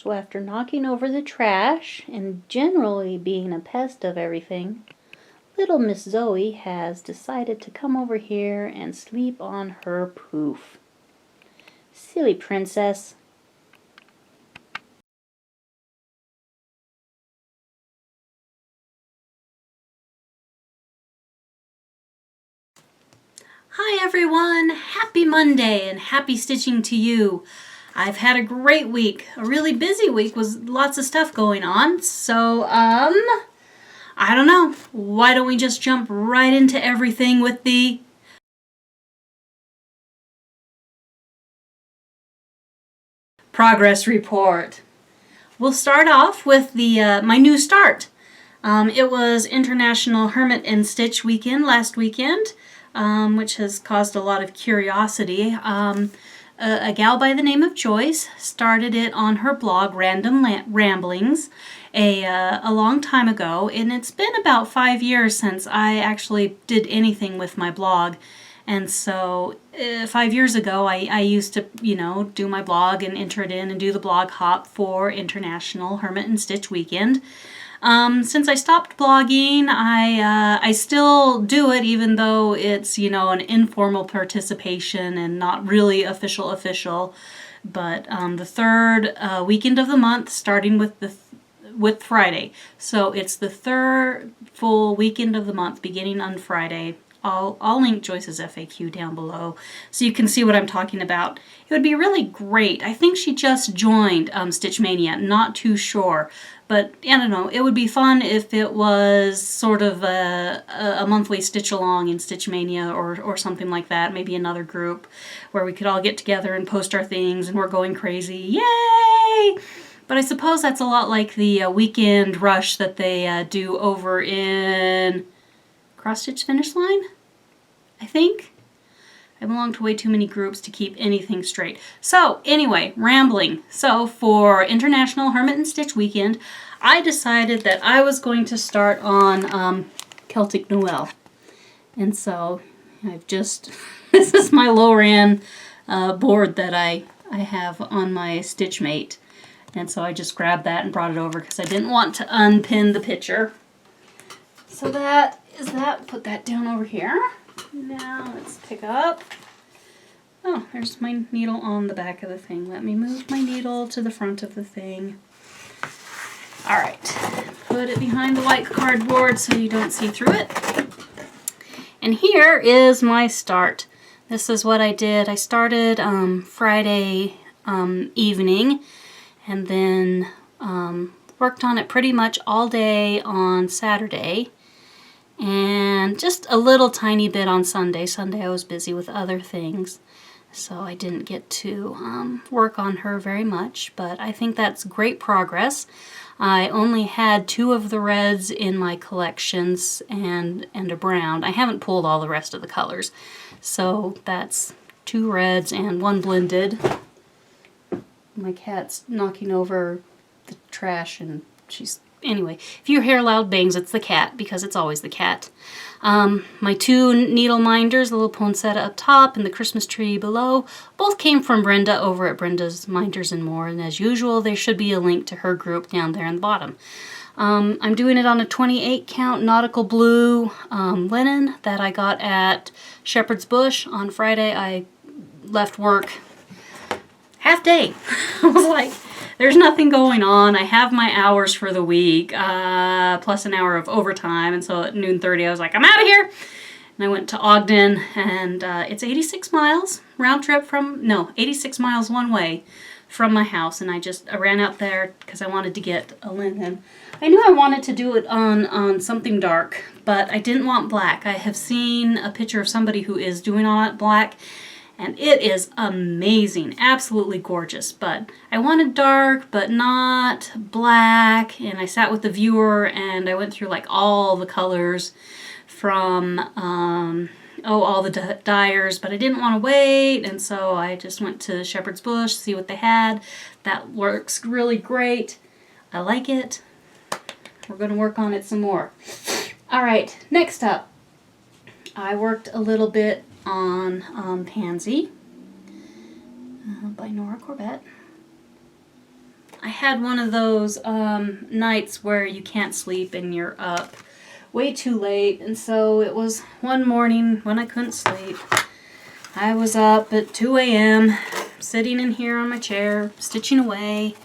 So after knocking over the trash and generally being a pest of everything, little Miss Zoe has decided to come over here and sleep on her poof. Silly princess. Hi everyone! Happy Monday and happy stitching to you. I've had a great week, a really busy week with lots of stuff going on. So, I don't know. Why don't we just jump right into everything with the progress report. We'll start off with the my new start. It was International Hermit and Stitch Weekend last weekend, which has caused a lot of curiosity. A gal by the name of Joyce started it on her blog, Random Ramblings, a long time ago, and it's been about 5 years since I actually did anything with my blog. And so 5 years ago, I used to, do my blog and enter it in and do the blog hop for International Hermit and Stitch Weekend. Since I stopped blogging, I still do it, even though it's, an informal participation and not really official. But the third weekend of the month, starting with Friday. So it's the third full weekend of the month, beginning on Friday. I'll link Joyce's FAQ down below so you can see what I'm talking about. It would be really great. I think she just joined Stitch Mania, not too sure. But I don't know, it would be fun if it was sort of a monthly stitch along in Stitch Mania or something like that. Maybe another group where we could all get together and post our things and we're going crazy. Yay! But I suppose that's a lot like the weekend rush that they do over in Cross Stitch Finish Line, I think. I belong to way too many groups to keep anything straight. So anyway, rambling. So for International Hermit and Stitch Weekend, I decided that I was going to start on Celtic Noel. And so I've just, this is my Loran board that I have on my Stitchmate. And so I just grabbed that and brought it over because I didn't want to unpin the picture. So that is that. Put that down over here. Now let's pick up. Oh, there's my needle on the back of the thing. Let me move my needle to the front of the thing. All right, put it behind the white cardboard so you don't see through it. And here is my start. This is what I did. I started Friday evening and then worked on it pretty much all day on Saturday. And just a little tiny bit on Sunday. Sunday I was busy with other things, so I didn't get to work on her very much, but I think that's great progress. I only had 2 of the reds in my collections and a brown. I haven't pulled all the rest of the colors, so that's 2 reds and 1 blended. My cat's knocking over the trash and she's... Anyway, if you hear loud bangs, it's the cat, because it's always the cat. My 2 needle minders, the little poinsettia up top and the Christmas tree below, both came from Brenda over at Brenda's Minders and More, and as usual, there should be a link to her group down there in the bottom. I'm doing it on a 28 count Nautical Blue linen that I got at Shepherd's Bush. On Friday, I left work half day. I was like... There's nothing going on. I have my hours for the week, plus an hour of overtime, and so at noon 30 I was like, I'm out of here! And I went to Ogden, and it's 86 miles round trip 86 miles one way from my house, and I ran out there because I wanted to get a linen. I knew I wanted to do it on something dark, but I didn't want black. I have seen a picture of somebody who is doing all that black, and it is amazing, absolutely gorgeous. But I wanted dark, but not black. And I sat with the viewer and I went through like all the colors from, all the dyers, but I didn't want to wait. And so I just went to Shepherd's Bush, see what they had. That works really great. I like it. We're going to work on it some more. All right, next up, I worked a little bit on Pansy by Nora Corbett. I had one of those nights where you can't sleep and you're up way too late, and so it was one morning when I couldn't sleep. I was up at 2 a.m. sitting in here on my chair, stitching away.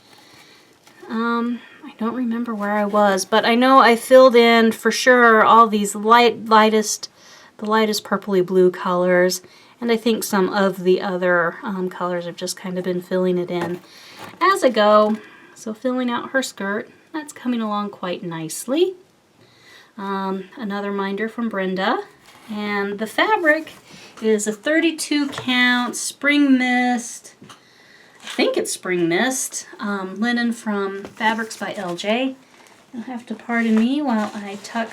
I don't remember where I was, but I know I filled in for sure all these the lightest purpley blue colors, and I think some of the other colors have just kind of been filling it in as I go. So filling out her skirt, that's coming along quite nicely. Another minder from Brenda, and the fabric is a 32 count Spring Mist, I think it's Spring Mist, linen from Fabrics by LJ. You'll have to pardon me while I tuck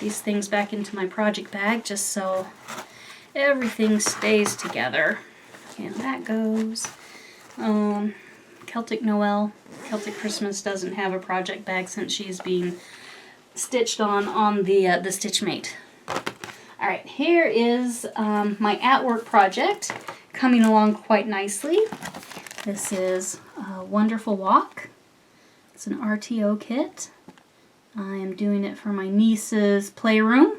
these things back into my project bag just so everything stays together. And that goes. Celtic Noel, Celtic Christmas doesn't have a project bag since she's being stitched on the Stitch Mate. All right, here is my at-work project coming along quite nicely. This is a Wonderful Walk. It's an RTO kit. I am doing it for my niece's playroom.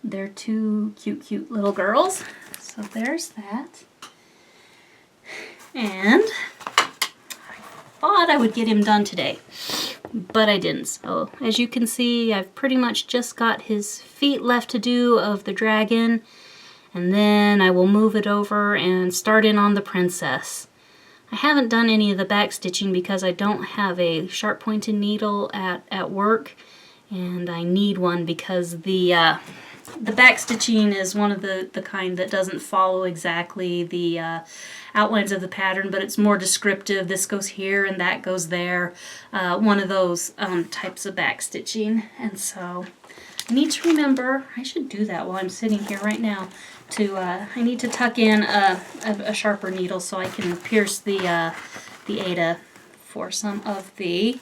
They're two cute little girls. So there's that. And I thought I would get him done today, but I didn't. So as you can see, I've pretty much just got his feet left to do of the dragon, and then I will move it over and start in on the princess. I haven't done any of the back stitching because I don't have a sharp pointed needle at work, and I need one because the back stitching is one of the kind that doesn't follow exactly the outlines of the pattern, but it's more descriptive. This goes here and that goes there. One of those types of back stitching. And so I need to remember, I should do that while I'm sitting here right now, I need to tuck in a sharper needle so I can pierce the aida for some of the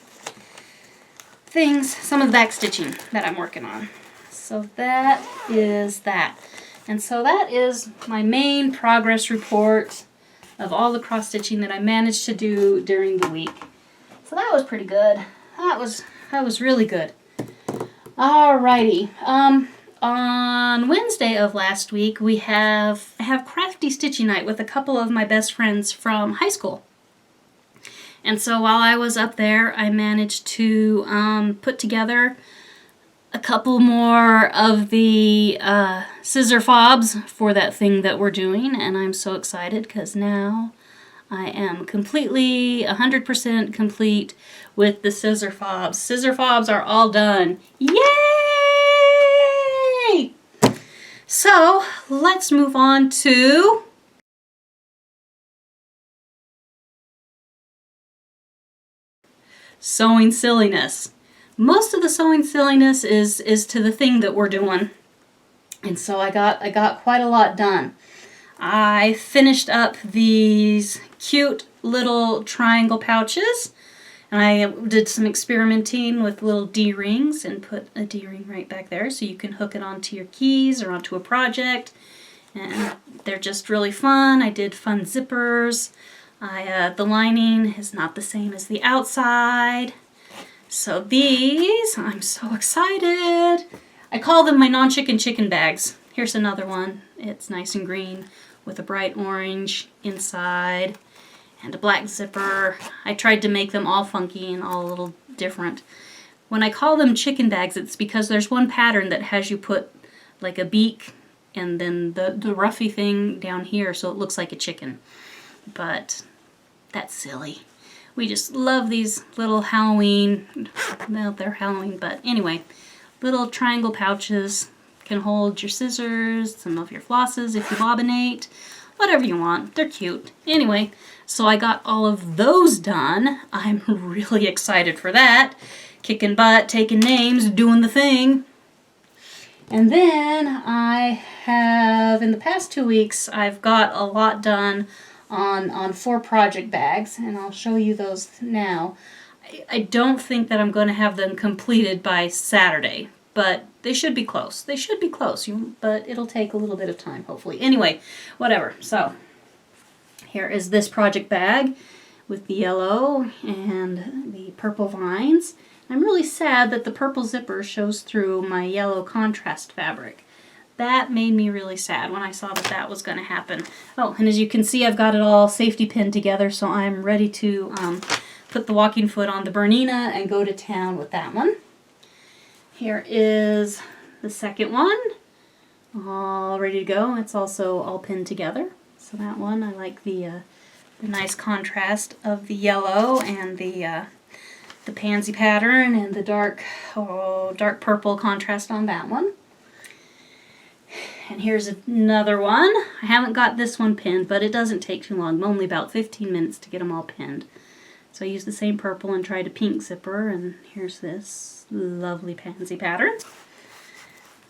things, some of the back stitching that I'm working on. So that is that. And so that is my main progress report of all the cross stitching that I managed to do during the week. So that was pretty good. That was really good. Alrighty. On Wednesday of last week I have crafty stitching night with a couple of my best friends from high school. And so while I was up there, I managed to put together a couple more of the scissor fobs for that thing that we're doing, and I'm so excited because now I am completely 100% complete with the scissor fobs. Scissor fobs are all done. Yay! So let's move on to sewing silliness. Most of the sewing silliness is to the thing that we're doing. And so I got quite a lot done. I finished up these cute little triangle pouches, and I did some experimenting with little D-rings and put a D-ring right back there so you can hook it onto your keys or onto a project. And they're just really fun. I did fun zippers. The lining is not the same as the outside. So these, I'm so excited. I call them my non-chicken chicken bags. Here's another one. It's nice and green with a bright orange inside and a black zipper. I tried to make them all funky and all a little different. When I call them chicken bags, it's because there's one pattern that has you put like a beak and then the ruffy thing down here so it looks like a chicken. But that's silly. We just love these little Halloween, well, they're Halloween, but anyway, little triangle pouches. Can hold your scissors, some of your flosses if you bobinate, whatever you want. They're cute. Anyway, so I got all of those done. I'm really excited for that. Kicking butt, taking names, doing the thing. And then I have, in the past 2 weeks, I've got a lot done on 4 project bags, and I'll show you those now. I don't think that I'm going to have them completed by Saturday, but they should be close. They should be close, but it'll take a little bit of time, hopefully. Anyway, whatever. So here is this project bag with the yellow and the purple vines. I'm really sad that the purple zipper shows through my yellow contrast fabric. That made me really sad when I saw that that was going to happen. Oh, and as you can see, I've got it all safety pinned together, so I'm ready to put the walking foot on the Bernina and go to town with that one. Here is the second one, all ready to go. It's also all pinned together. So that one, I like the nice contrast of the yellow and the pansy pattern and the dark purple contrast on that one. And here's another one. I haven't got this one pinned, but it doesn't take too long. Only about 15 minutes to get them all pinned. So I used the same purple and tried a pink zipper, and here's this lovely pansy pattern.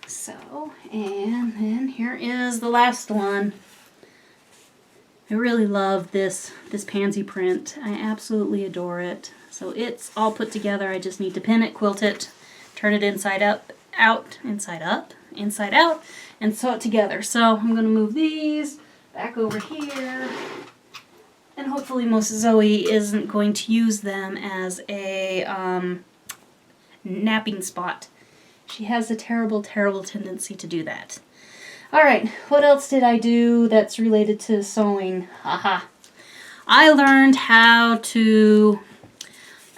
So, and then here is the last one. I really love this pansy print. I absolutely adore it. So it's all put together. I just need to pin it, quilt it, turn it inside up, out, inside up, inside out, and sew it together. So I'm going to move these back over here. And hopefully Zoe isn't going to use them as a napping spot. She has a terrible, terrible tendency to do that. Alright, what else did I do that's related to sewing? Haha. I learned how to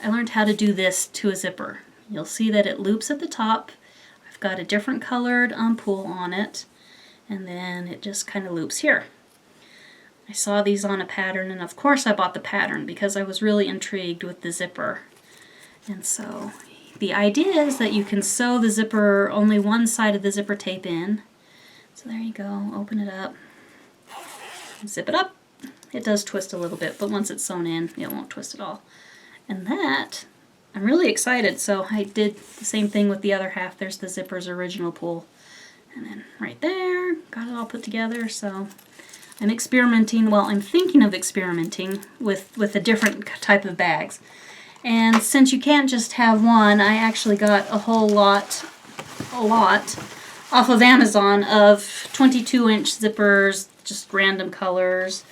do this to a zipper. You'll see that it loops at the top. I've got a different colored pull on it, and then it just kind of loops here. I saw these on a pattern, and of course I bought the pattern because I was really intrigued with the zipper. And so the idea is that you can sew the zipper, only one side of the zipper tape in. So there you go, open it up, zip it up. It does twist a little bit, but once it's sewn in, it won't twist at all. And that, I'm really excited, so I did the same thing with the other half. There's the zipper's original pull. And then right there, got it all put together, so I'm experimenting, well, I'm thinking of experimenting with a different type of bags. And since you can't just have one, I actually got a whole lot off of Amazon of 22-inch zippers, just random colors,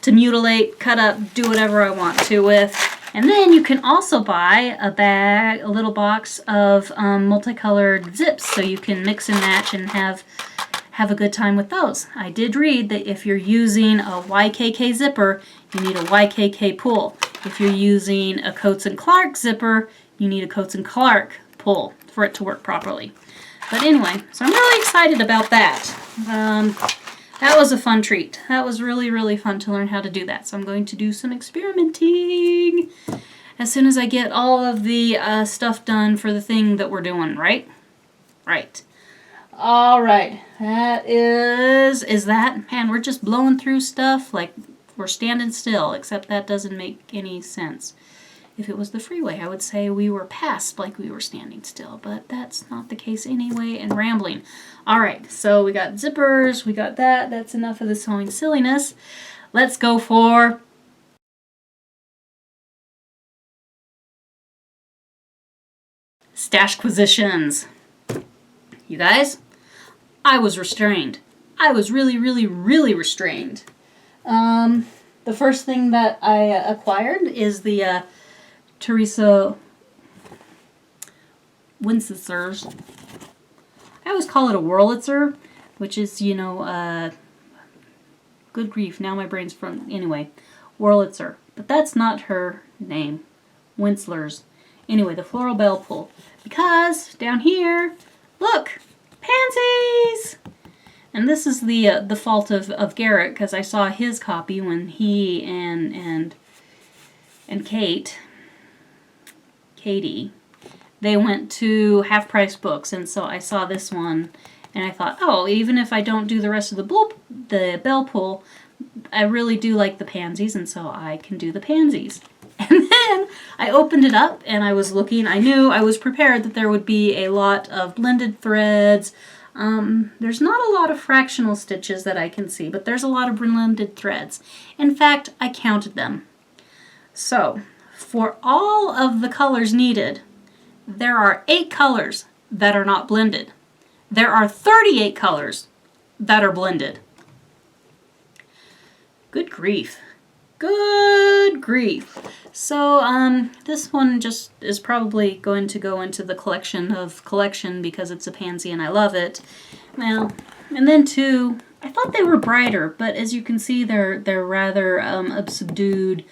to mutilate, cut up, do whatever I want to with. And then you can also buy a bag, a little box of multicolored zips, so you can mix and match and have a good time with those. I did read that if you're using a YKK zipper, you need a YKK pull. If you're using a Coates & Clark zipper, you need a Coates & Clark pull for it to work properly. But anyway, so I'm really excited about that. That was a fun treat. That was really, really fun to learn how to do that. So I'm going to do some experimenting as soon as I get all of the stuff done for the thing that we're doing, right? Right. All right. That is that. Man, we're just blowing through stuff like we're standing still, except that doesn't make any sense. If it was the freeway, I would say we were passed like we were standing still, but that's not the case anyway, and rambling. All right, so we got zippers, we got that. That's enough of the sewing silliness. Let's go for stashquisitions. You guys, I was restrained. I was really, really, really restrained. The first thing that I acquired is the Teresa Winsetzer's. I always call it a Wurlitzer, which is, you know, good grief, now my brain's from, anyway, Wurlitzer. But that's not her name, Winsler's. Anyway, the floral bell pull. Because down here, look, pansies! And this is the fault of Garrett, because I saw his copy when he and Katie, they went to Half Price Books, and so I saw this one, and I thought, oh, even if I don't do the rest of the bell pull, I really do like the pansies, and so I can do the pansies. And then I opened it up, and I was looking. I knew, I was prepared that there would be a lot of blended threads. There's not a lot of fractional stitches that I can see, but there's a lot of blended threads. In fact, I counted them. So, for all of the colors needed, there are 8 colors that are not blended. There are 38 colors that are blended. Good grief. Good grief. So this one just is probably going to go into the collection of collection because it's a pansy and I love it. Well, and then too, I thought they were brighter, but as you can see, they're rather subdued,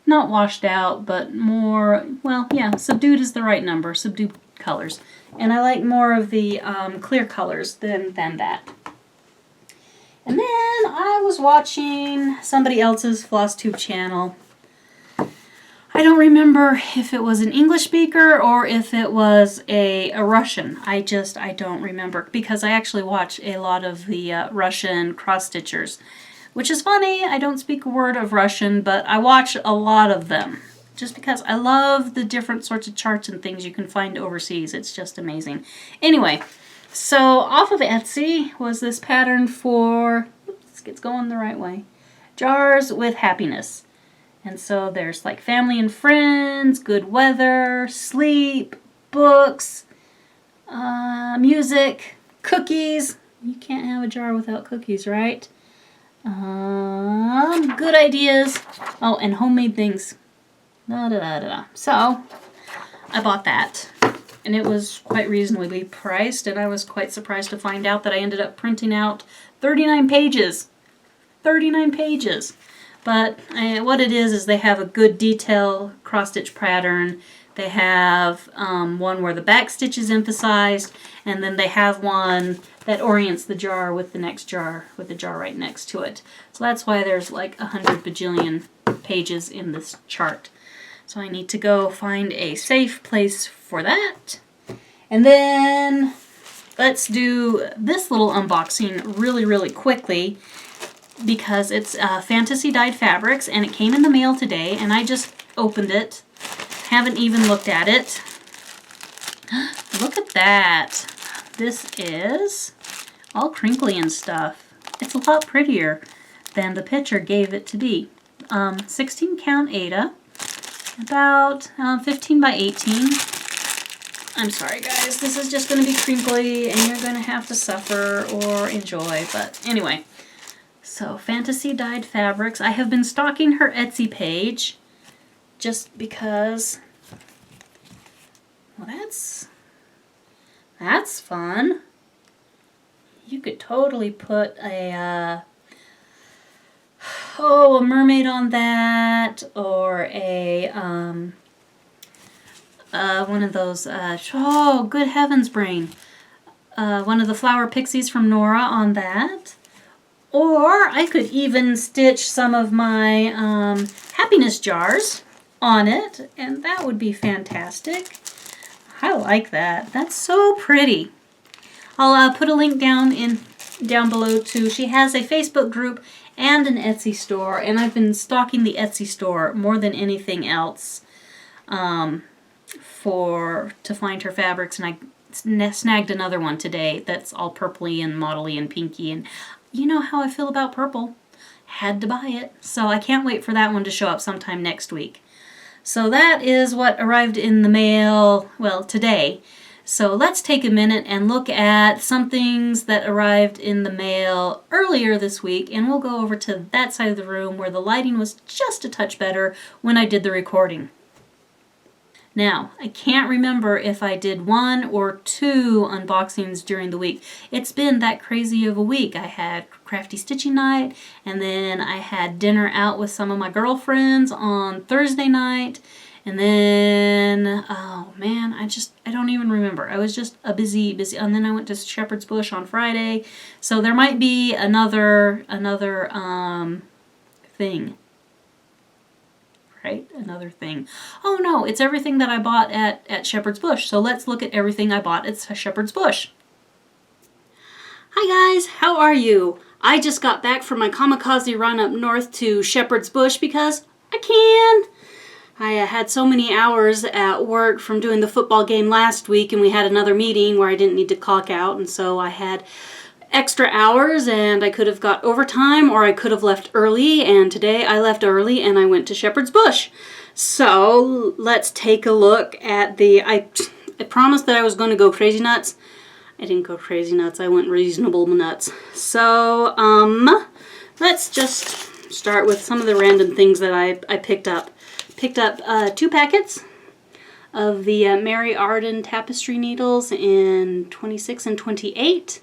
not washed out, but more, well, yeah, subdued is the right number, subdued colors. And I like more of the clear colors than that. And then I was watching somebody else's FlossTube channel. I don't remember if it was an English speaker or if it was a Russian. I don't remember because I actually watch a lot of the Russian cross-stitchers, which is funny. I don't speak a word of Russian, but I watch a lot of them just because I love the different sorts of charts and things you can find overseas. It's just amazing. Anyway. So off of Etsy was this pattern for, oops, it's going the right way, jars with happiness. And so there's like family and friends, good weather, sleep, books, music, cookies. You can't have a jar without cookies, right? Good ideas. Oh, and homemade things. Da, da, da, da, da. So I bought that. And it was quite reasonably priced, and I was quite surprised to find out that I ended up printing out 39 pages. 39 pages. But what it is they have a good detail cross-stitch pattern. They have one where the back stitch is emphasized, and then they have one that orients the jar with the next jar, with the jar right next to it. So that's why there's like 100 bajillion pages in this chart. So I need to go find a safe place for that. And then let's do this little unboxing really, really quickly because it's Fantasy Dyed Fabrics and it came in the mail today and I just opened it. Haven't even looked at it. Look at that. This is all crinkly and stuff. It's a lot prettier than the picture gave it to be. 16 count Aida. About 15 by 18. I'm sorry guys, this is just going to be crinkly and you're going to have to suffer or enjoy, but anyway. So Fantasy Dyed Fabrics. I have been stalking her Etsy page just because, well that's fun. You could totally put a a mermaid on that, or a one of those oh good heavens brain, one of the flower pixies from Nora on that, or I could even stitch some of my happiness jars on it, and that would be fantastic. I like that. That's so pretty. I'll put a link down below too. She has a Facebook group and an Etsy store, and I've been stalking the Etsy store more than anything else to find her fabrics, and I snagged another one today that's all purpley and modelly and pinky, and you know how I feel about purple. Had to buy it. So I can't wait for that one to show up sometime next week. So that is what arrived in the mail, well, today. So let's take a minute and look at some things that arrived in the mail earlier this week, and we'll go over to that side of the room where the lighting was just a touch better when I did the recording. Now, I can't remember if I did 1 or 2 unboxings during the week. It's been that crazy of a week. I had crafty stitching night, and then I had dinner out with some of my girlfriends on Thursday night. And then, oh man, I don't even remember. I was just a busy, and then I went to Shepherd's Bush on Friday. So there might be another thing. Right? Another thing. Oh no, it's everything that I bought at Shepherd's Bush. So let's look at everything I bought at Shepherd's Bush. Hi guys, how are you? I just got back from my kamikaze run up north to Shepherd's Bush because I can. I had so many hours at work from doing the football game last week, and we had another meeting where I didn't need to clock out, and so I had extra hours and I could have got overtime or I could have left early, and today I left early and I went to Shepherd's Bush. So let's take a look at I promised that I was going to go crazy nuts. I didn't go crazy nuts, I went reasonable nuts. So let's just start with some of the random things that I picked up. Picked up 2 packets of the Mary Arden tapestry needles in 26 and 28.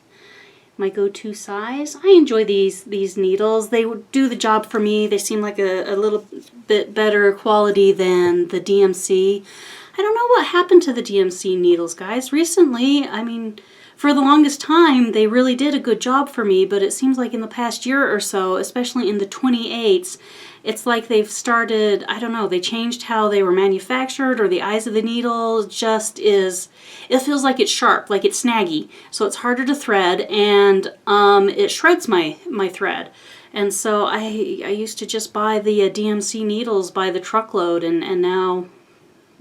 My go-to size. I enjoy these needles. They do the job for me. They seem like a little bit better quality than the DMC. I don't know what happened to the DMC needles, guys. Recently, I mean, for the longest time, they really did a good job for me, but it seems like in the past year or so, especially in the 28s, it's like they've started, I don't know, they changed how they were manufactured, or the eyes of the needle just is, it feels like it's sharp, like it's snaggy. So it's harder to thread, and it shreds my thread. And so I used to just buy the DMC needles by the truckload, and now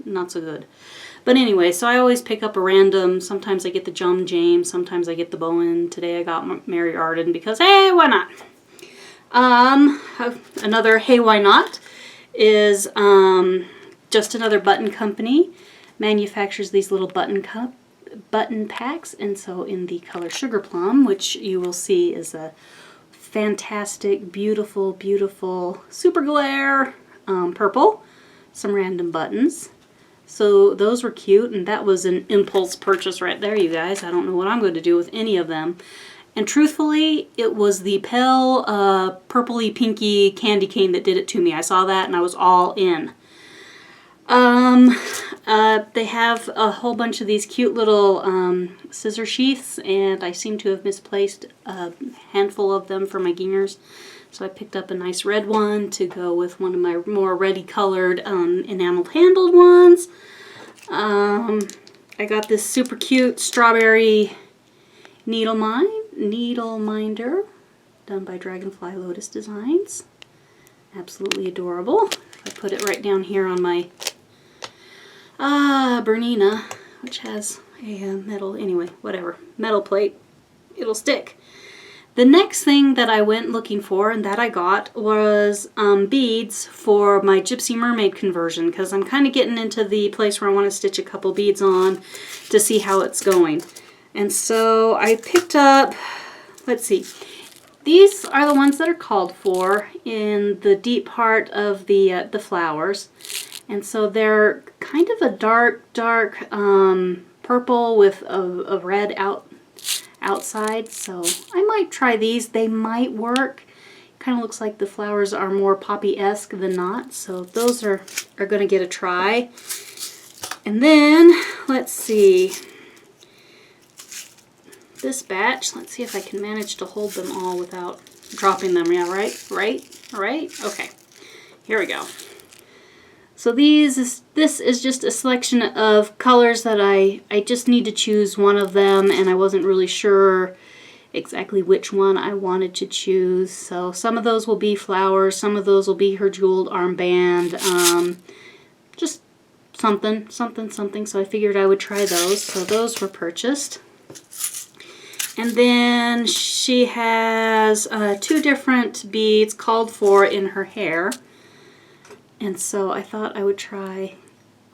not so good. But anyway, so I always pick up a random. Sometimes I get the John James, sometimes I get the Bowen. Today I got Mary Arden because, hey, why not? Another hey, why not is just another button company. Manufactures these little button packs, and so in the color Sugar Plum, which you will see is a fantastic, beautiful, beautiful super glare purple. Some random buttons. So those were cute, and that was an impulse purchase right there, you guys. I don't know what I'm going to do with any of them. And truthfully, it was the Pell purpley pinky candy cane that did it to me. I saw that and I was all in. They have a whole bunch of these cute little scissor sheaths, and I seem to have misplaced a handful of them for my gingers. So I picked up a nice red one to go with one of my more reddy colored enameled handled ones. I got this super cute strawberry needle minder done by Dragonfly Lotus Designs. Absolutely adorable. I put it right down here on my Bernina, which has a metal plate. It'll stick. The next thing that I went looking for and that I got was beads for my Gypsy Mermaid conversion, because I'm kind of getting into the place where I want to stitch a couple beads on to see how it's going. And so I picked up, let's see, these are the ones that are called for in the deep part of the flowers. And so they're kind of a dark purple with a red outside, so I might try these. They might work. Kind of looks like the flowers are more poppy-esque than not, so those are going to get a try. And then, let's see, this batch, let's see if I can manage to hold them all without dropping them. Yeah, right? Okay, here we go. So this is just a selection of colors that I just need to choose one of them, and I wasn't really sure exactly which one I wanted to choose. So some of those will be flowers, some of those will be her jeweled armband, just something. So I figured I would try those. So those were purchased. And then she has 2 different beads called for in her hair. And so I thought I would try,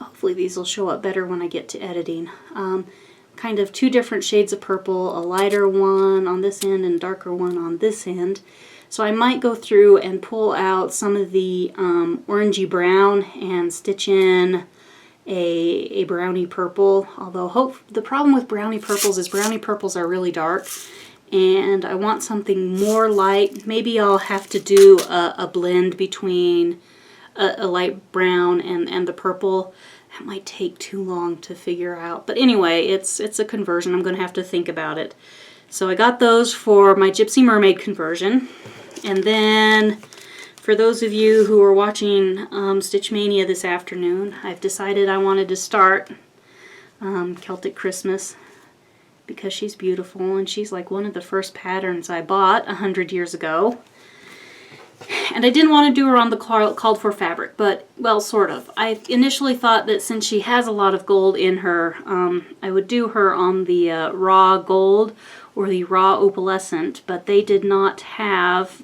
hopefully these will show up better when I get to editing, kind of 2 different shades of purple, a lighter one on this end and a darker one on this end. So I might go through and pull out some of the orangey brown and stitch in a brownie purple, although the problem with brownie purples is brownie purples are really dark, and I want something more light. Maybe I'll have to do a blend between a light brown and the purple. That might take too long to figure out. But anyway, it's a conversion. I'm going to have to think about it. So I got those for my Gypsy Mermaid conversion. And then for those of you who are watching Stitch Mania this afternoon, I've decided I wanted to start Celtic Christmas because she's beautiful, and she's like one of the first patterns I bought 100 years ago. And I didn't want to do her on the called for fabric, but, well, sort of. I initially thought that since she has a lot of gold in her, I would do her on the raw gold or the raw opalescent, but they did not have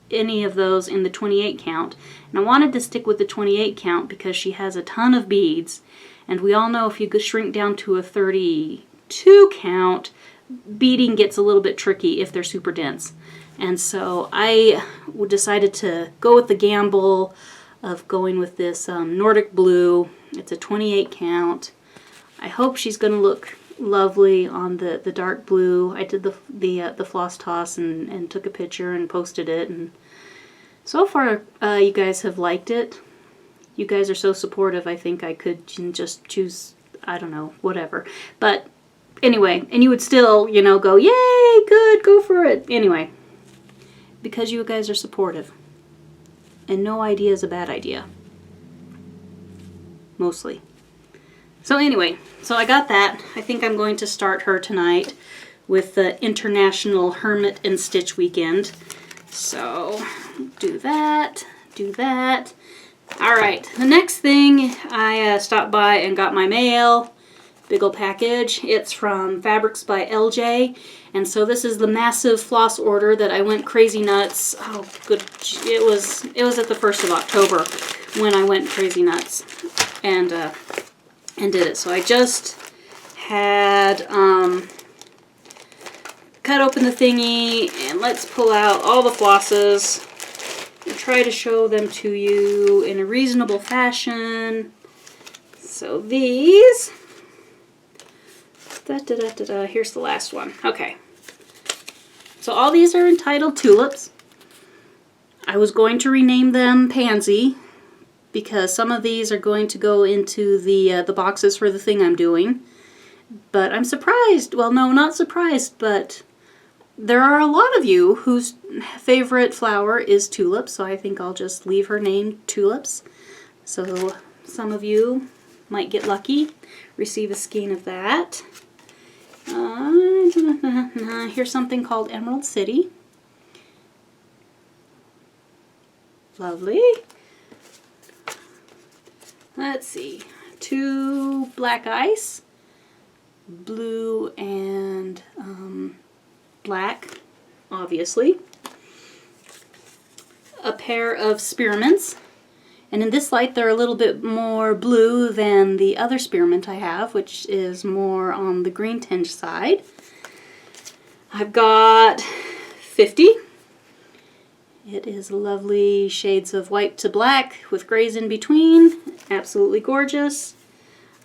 any of those in the 28 count. And I wanted to stick with the 28 count because she has a ton of beads, and we all know if you shrink down to a 32 count, beading gets a little bit tricky if they're super dense. And so I decided to go with the gamble of going with this Nordic Blue. It's a 28 count. I hope she's going to look lovely on the dark blue. I did the floss toss and took a picture and posted it, and so far you guys have liked it. You guys are so supportive. I think I could just choose, I don't know, whatever. But anyway, and you would still, you know, go, yay, good, go for it. Anyway, because you guys are supportive. And no idea is a bad idea. Mostly. So anyway, so I got that. I think I'm going to start her tonight with the International Hermit and Stitch Weekend. So do that, do that. All right, the next thing, I stopped by and got my mail. Big ol' package. It's from Fabrics by LJ. And so this is the massive floss order that I went crazy nuts. Oh, good. It was at the 1st of October when I went crazy nuts and did it. So I just had cut open the thingy, and let's pull out all the flosses and try to show them to you in a reasonable fashion. So these, here's the last one. Okay. So all these are entitled tulips. I was going to rename them Pansy because some of these are going to go into the boxes for the thing I'm doing. But I'm surprised. Well, no, not surprised, but there are a lot of you whose favorite flower is tulips, so I think I'll just leave her name Tulips. So some of you might get lucky, receive a skein of that. Here's something called Emerald City. Lovely. Let's see. 2 black ice, blue and black, obviously. A pair of spearmints. And in this light, they're a little bit more blue than the other spearmint I have, which is more on the green tinge side. I've got 50. It is lovely shades of white to black with grays in between. Absolutely gorgeous.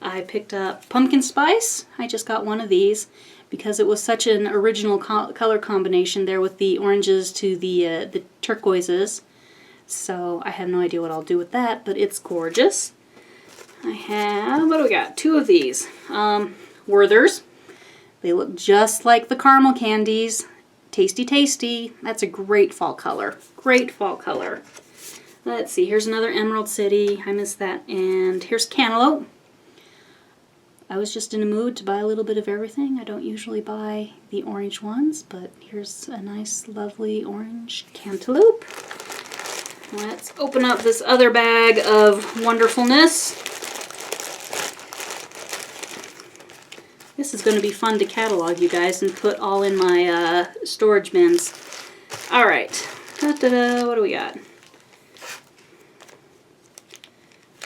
I picked up pumpkin spice. I just got one of these because it was such an original color combination there with the oranges to the turquoises. So I have no idea what I'll do with that, but it's gorgeous. I have, what do we got? 2 of these. Werthers. They look just like the caramel candies. Tasty, tasty. That's a great fall color. Great fall color. Let's see, here's another Emerald City. I missed that. And here's Cantaloupe. I was just in a mood to buy a little bit of everything. I don't usually buy the orange ones, but here's a nice, lovely orange cantaloupe. Let's open up this other bag of wonderfulness. This is going to be fun to catalog, you guys, and put all in my storage bins. All right. What do we got?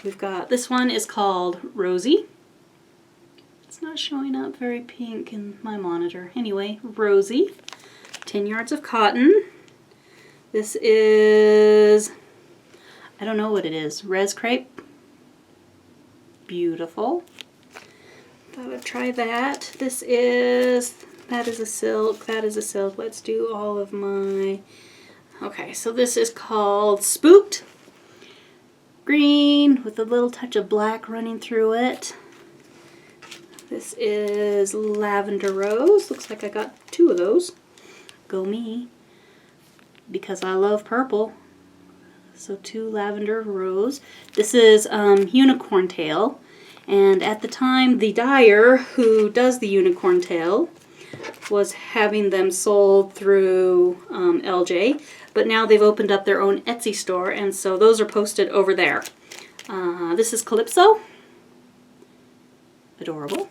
We've got, this one is called Rosie. It's not showing up very pink in my monitor. Anyway, Rosie. 10 yards of cotton. This is, I don't know what it is, res crepe. Beautiful. Thought I'd try that. This is, that is a silk, that is a silk. Let's do all of my, okay, so this is called Spooked. Green with a little touch of black running through it. This is Lavender Rose. Looks like I got 2 of those. Go me. Because I love purple. So 2 Lavender Rose. This is Unicorn Tail. And at the time, the dyer who does the Unicorn Tail was having them sold through LJ. But now they've opened up their own Etsy store, and so those are posted over there. This is Calypso. Adorable.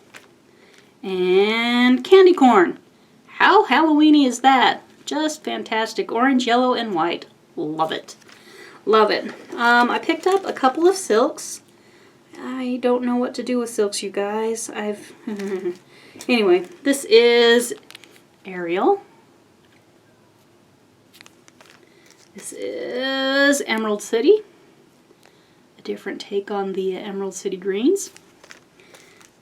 And Candy Corn. How Halloweeny is that? Just fantastic. Orange, yellow, and white. Love it. Love it. I picked up a couple of silks. I don't know what to do with silks, you guys. Anyway, this is Ariel. This is Emerald City. A different take on the Emerald City greens.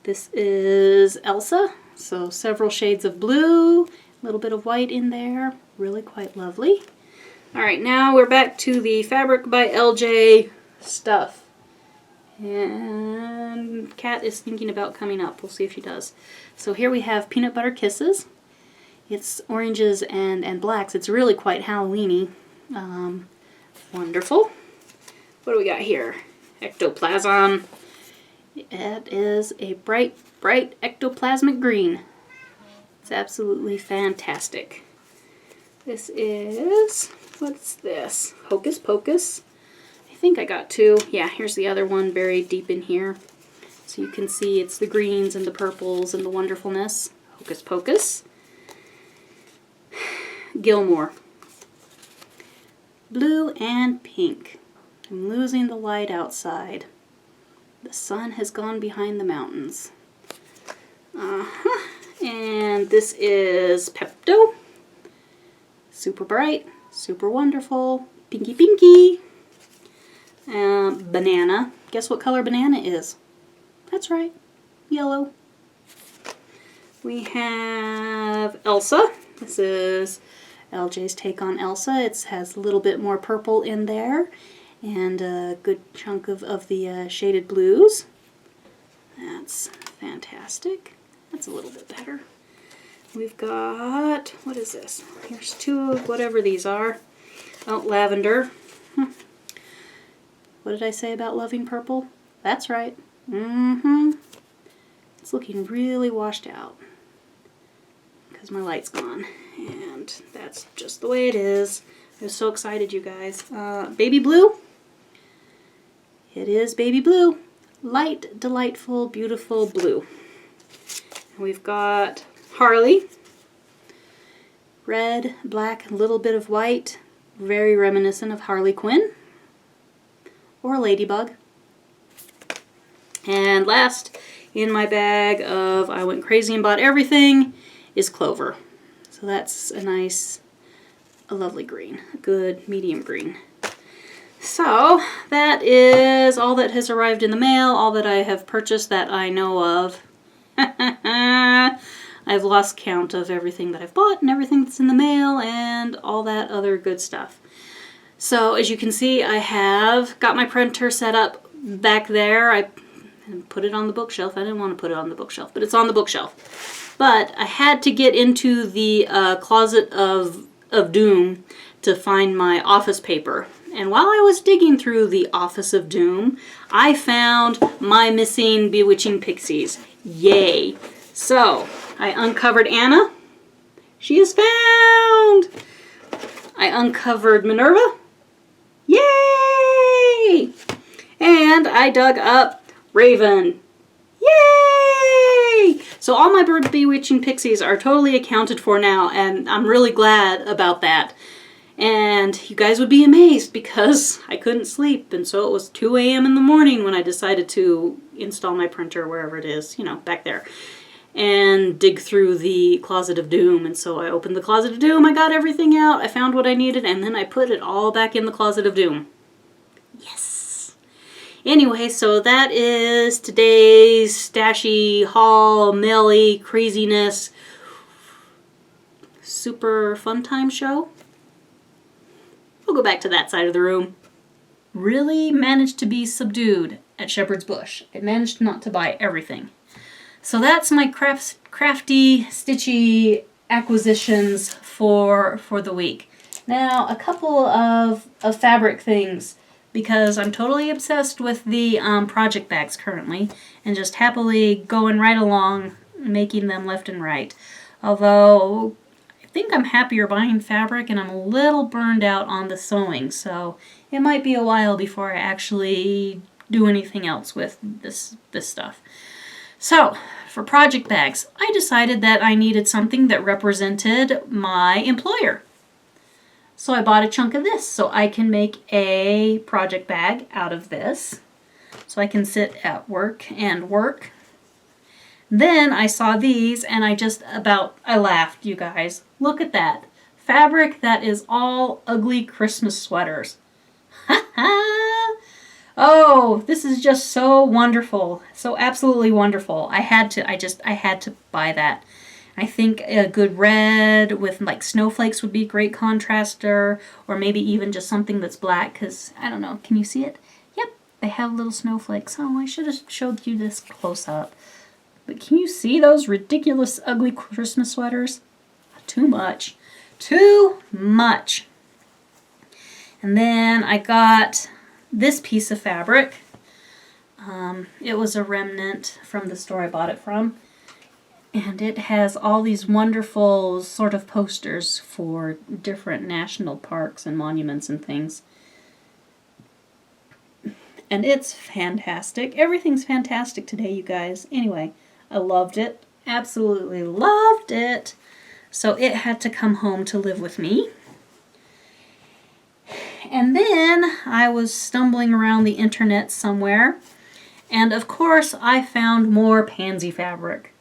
This is Elsa. So several shades of blue, a little bit of white in there. Really quite lovely. All right, now we're back to the Fabric by LJ stuff. And Kat is thinking about coming up. We'll see if she does. So here we have Peanut Butter Kisses. It's oranges and blacks. It's really quite Halloween-y. Wonderful. What do we got here? Ectoplasm. It is a bright, bright ectoplasmic green. It's absolutely fantastic. This is, what's this? Hocus Pocus. I think I got two. Yeah, here's the other one buried deep in here. So you can see it's the greens and the purples and the wonderfulness. Hocus Pocus. Gilmore. Blue and pink. I'm losing the light outside. The sun has gone behind the mountains. And this is Pepto. Super bright, super wonderful, pinky pinky. Banana. Guess what color banana is? That's right, yellow. We have Elsa. This is LJ's take on Elsa. It has a little bit more purple in there and a good chunk of the shaded blues. That's fantastic. That's a little bit better. We've got, what is this? Here's two of whatever these are. Oh, Lavender. What did I say about loving purple? That's right. It's looking really washed out because my light's gone. And that's just the way it is. I was so excited, you guys. Baby Blue. It is Baby Blue. Light, delightful, beautiful blue. And we've got Harley. Red, black, a little bit of white. Very reminiscent of Harley Quinn. Or Ladybug. And last in my bag of I went crazy and bought everything is Clover. So that's a nice, a lovely green. A good medium green. So that is all that has arrived in the mail. All that I have purchased that I know of. I've lost count of everything that I've bought and everything that's in the mail and all that other good stuff. So as you can see, I have got my printer set up back there. I put it on the bookshelf. I didn't want to put it on the bookshelf, but it's on the bookshelf. But I had to get into the closet of doom to find my office paper. And while I was digging through the Office of Doom, I found my missing Bewitching Pixies. Yay! So I uncovered Anna. She is found! I uncovered Minerva. Yay! And I dug up Raven. Yay! So all my Bewitching Pixies are totally accounted for now, and I'm really glad about that. And you guys would be amazed because I couldn't sleep, and so it was 2 a.m. in the morning when I decided to install my printer wherever it is, you know, back there, and dig through the Closet of Doom. And so I opened the Closet of Doom, I got everything out, I found what I needed, and then I put it all back in the Closet of Doom. Yes! Anyway, so that is today's stashy, haul, mail-y, craziness, super fun time show. We'll go back to that side of the room. Really managed to be subdued at Shepherd's Bush. I managed not to buy everything. So that's my crafty, stitchy acquisitions for the week. Now, a couple of fabric things, because I'm totally obsessed with the project bags currently, and just happily going right along, making them left and right. Although I think I'm happier buying fabric, and I'm a little burned out on the sewing, so it might be a while before I actually do anything else with this stuff. So, for project bags, I decided that I needed something that represented my employer. So I bought a chunk of this, so I can make a project bag out of this. So I can sit at work and work. Then I saw these and I laughed, you guys. Look at that. fabric that is all ugly Christmas sweaters. Ha ha! Oh, this is just so wonderful. So absolutely wonderful. I had to buy that. I think a good red with like snowflakes would be a great contraster, or maybe even just something that's black, because I don't know. Can you see it? Yep, they have little snowflakes. Oh, I should have showed you this close up. But can you see those ridiculous, ugly Christmas sweaters? Too much. Too much. And then I got this piece of fabric. It was a remnant from the store I bought it from. And it has all these wonderful sort of posters for different national parks and monuments and things. And it's fantastic. Everything's fantastic today, you guys. Anyway, I loved it. Absolutely loved it. So it had to come home to live with me. And then I was stumbling around the internet somewhere. And of course, I found more pansy fabric.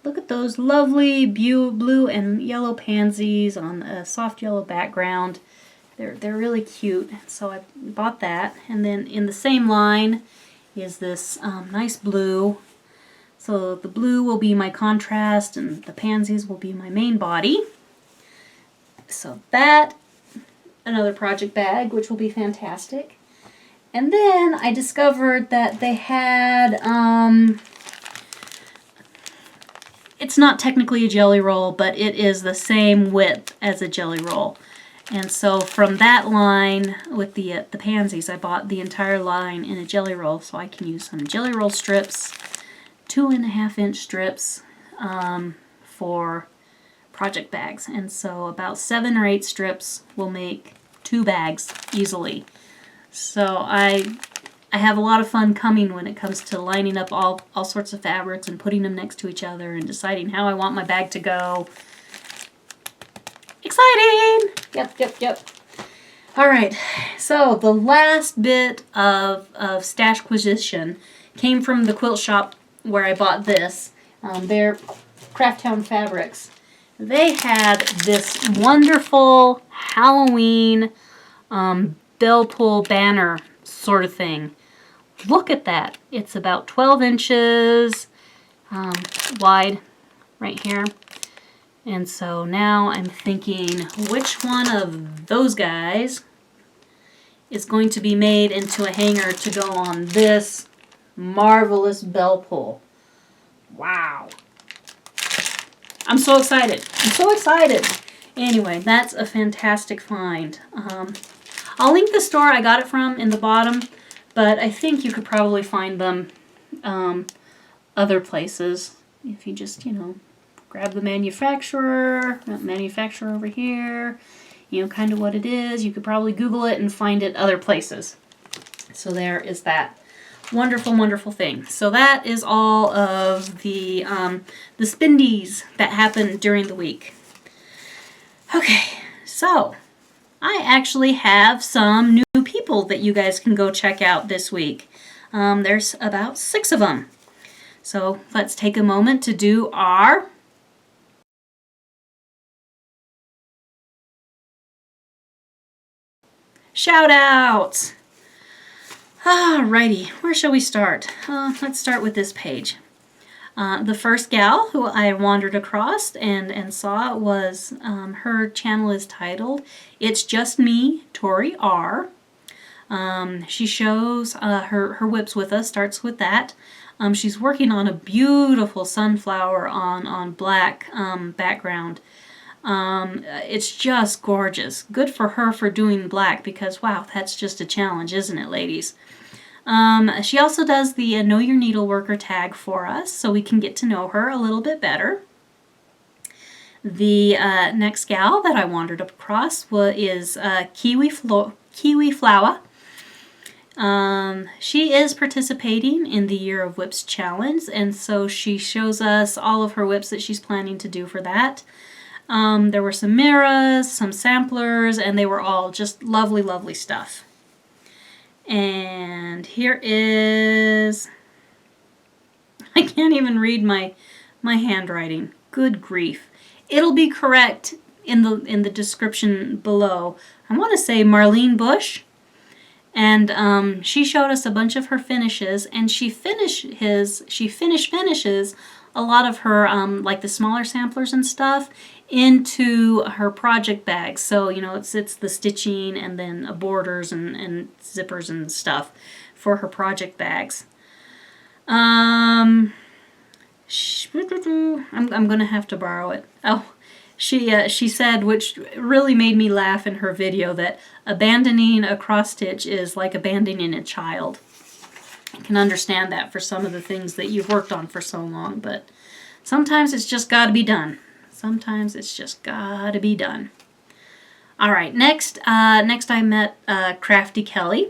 Look at those lovely blue and yellow pansies on a soft yellow background. They're really cute. So I bought that. And then in the same line is this nice blue. So the blue will be my contrast and the pansies will be my main body. So that, another project bag, which will be fantastic. And then I discovered that they had, it's not technically a jelly roll, but it is the same width as a jelly roll. And so from that line with the pansies, I bought the entire line in a jelly roll, so I can use some jelly roll strips, 2.5-inch strips for project bags. And so about 7 or 8 strips will make 2 bags easily. So I have a lot of fun coming when it comes to lining up all sorts of fabrics and putting them next to each other and deciding how I want my bag to go. Exciting! Yep. All right, so the last bit of stash acquisition came from the quilt shop where I bought this. They're Crafttown Fabrics. They had this wonderful Halloween bell pull banner sort of thing. Look at that. It's about 12 inches wide right here. And so now I'm thinking, which one of those guys is going to be made into a hanger to go on this marvelous bell pull? Wow. I'm so excited. I'm so excited. Anyway, that's a fantastic find. I'll link the store I got it from in the bottom, but I think you could probably find them other places if you just, grab the manufacturer over here, kind of what it is. You could probably Google it and find it other places. So there is that wonderful, wonderful thing. So that is all of the spindies that happened during the week. Okay, so I actually have some new people that you guys can go check out this week. There's about 6 of them. So let's take a moment to do our shout outs. Alrighty, where shall we start? Let's start with this page. The first gal who I wandered across and saw was, her channel is titled It's Just Me, Tori R. She shows her whips with us, starts with that. She's working on a beautiful sunflower on black background. It's just gorgeous. Good for her for doing black because, wow, that's just a challenge, isn't it, ladies? She also does the Know Your Needleworker tag for us so we can get to know her a little bit better. The next gal that I wandered across is Kiwi Flower. She is participating in the Year of Whips Challenge, and so she shows us all of her whips that she's planning to do for that. There were some mirrors, some samplers, and they were all just lovely, lovely stuff. And here is, I can't even read my handwriting. Good grief. It'll be correct in the description below. I want to say Marlene Bush. And she showed us a bunch of her finishes, and she finishes a lot of her like the smaller samplers and stuff into her project bags. So you know, it's the stitching and then borders and zippers and stuff for her project bags. I'm gonna have to borrow it. Oh, she said, which really made me laugh in her video, that abandoning a cross stitch is like abandoning a child. I can understand that for some of the things that you've worked on for so long, but sometimes it's just got to be done. Sometimes it's just got to be done. All right, next I met Crafty Kelly.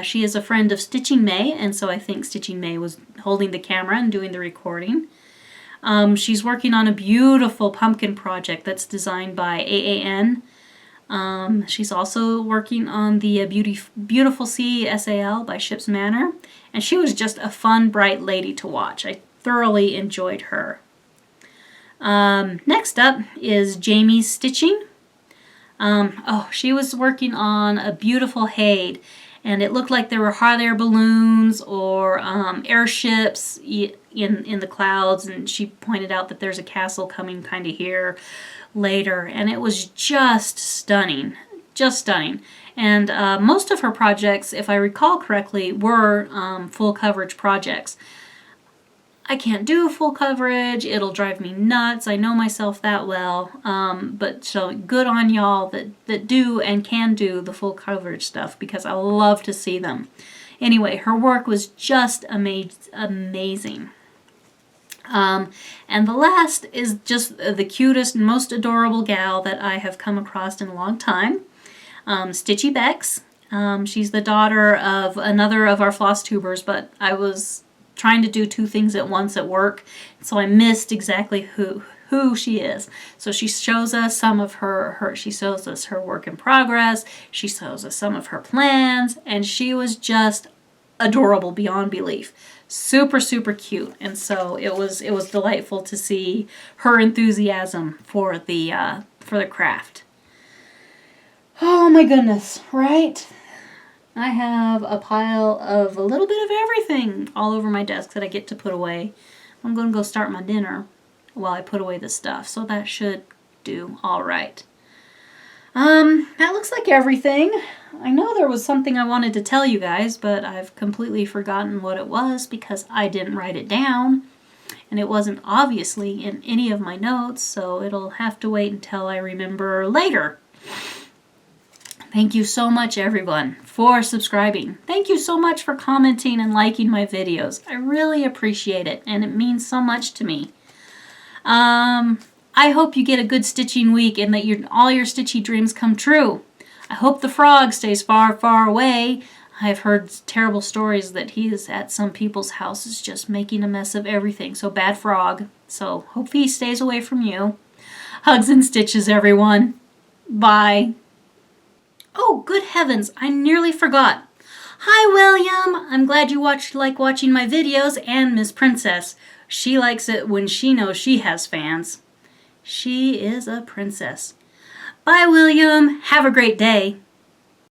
She is a friend of Stitching May, and so I think Stitching May was holding the camera and doing the recording. She's working on a beautiful pumpkin project that's designed by AAN. She's also working on the Beautiful Sea SAL by Ship's Manor, and she was just a fun, bright lady to watch. I thoroughly enjoyed her. Next up is Jamie's Stitching. She was working on a beautiful Haid, and it looked like there were hot air balloons or airships in the clouds, and she pointed out that there's a castle coming kind of here later, and it was just stunning, just stunning. And most of her projects, if I recall correctly, were full coverage projects. I can't do full coverage. It'll drive me nuts. I know myself that well. But so good on y'all that do and can do the full coverage stuff, because I love to see them. Anyway, her work was just amazing. And the last is just the cutest and most adorable gal that I have come across in a long time. Stitchy Bex. She's the daughter of another of our floss tubers, but I was trying to do two things at once at work, so I missed exactly who she is. So she shows us some of she shows us her work in progress, she shows us some of her plans, and she was just adorable beyond belief. Super, super cute. And so it was delightful to see her enthusiasm for the craft. Oh my goodness, right? I have a pile of a little bit of everything all over my desk that I get to put away. I'm going to go start my dinner while I put away the stuff, so that should do all right. That looks like everything. I know there was something I wanted to tell you guys, but I've completely forgotten what it was because I didn't write it down, and it wasn't obviously in any of my notes, so it'll have to wait until I remember later. Thank you so much, everyone, for subscribing. Thank you so much for commenting and liking my videos. I really appreciate it, and it means so much to me. I hope you get a good stitching week and that all your stitchy dreams come true. I hope the frog stays far, far away. I've heard terrible stories that he is at some people's houses just making a mess of everything. So bad frog. So hope he stays away from you. Hugs and stitches, everyone. Bye. Oh, good heavens, I nearly forgot. Hi, William. I'm glad you like watching my videos, and Miss Princess. She likes it when she knows she has fans. She is a princess. Bye, William. Have a great day.